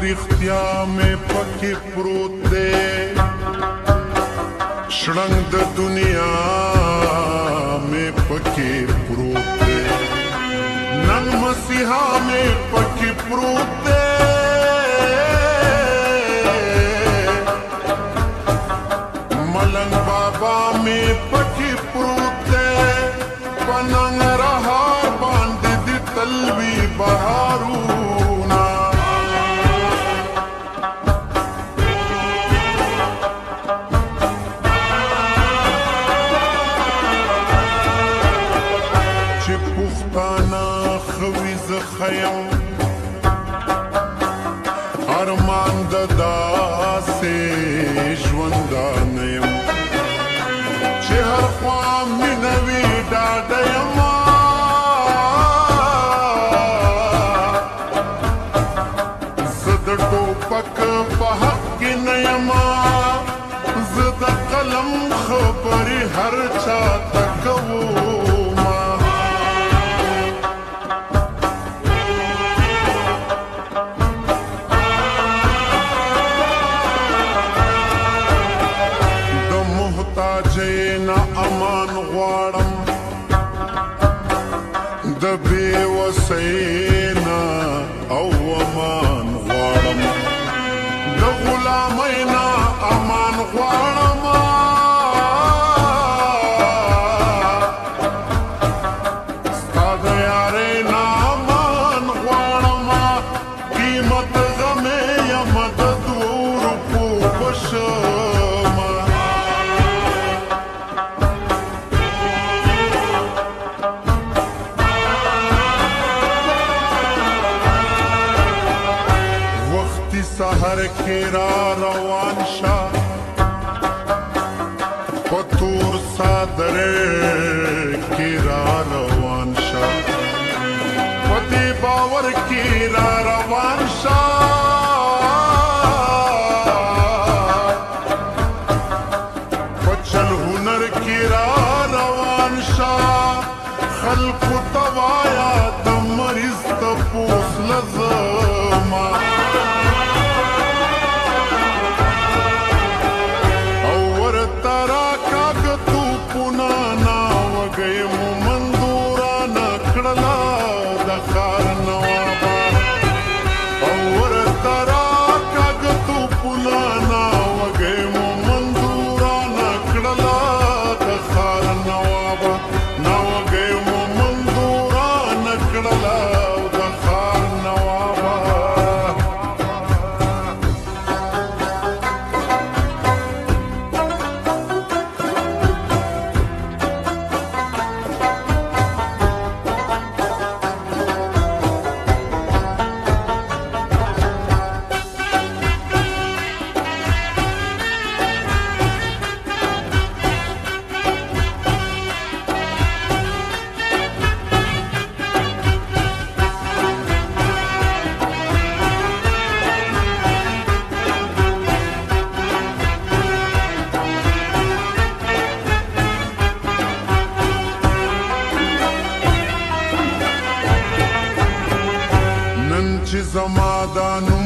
رښتیا مې پکې پروت دی شړنګ د دنیا مې پکې پروت دی نن مسیحا مې پکې پروت دی ملنګ بابا مې پکې پروت دی په ننګرهار باندې د تلوي بهارونه چې پښتانه خوي زه خیم ارمان د داسې ژوندانه یم چې هر خوا مینه وي ډاډه یم زه د ټوپک په حق کې نه یم زه د قلم خبرې هر چا ته کوم جینا امان غواړم د بې وسینا او امان غواړم د غلامینا امان غواړم ستا د یارۍ نه امان غواړم قیمت غمې یم د دوو روپو په شمه سحر کې را روان شا پتور صادر کې را روان شا پدې باور کې را روان شا پچل هنر کې را روان شا خلق توایا د مریض تپوس لزما زما دانو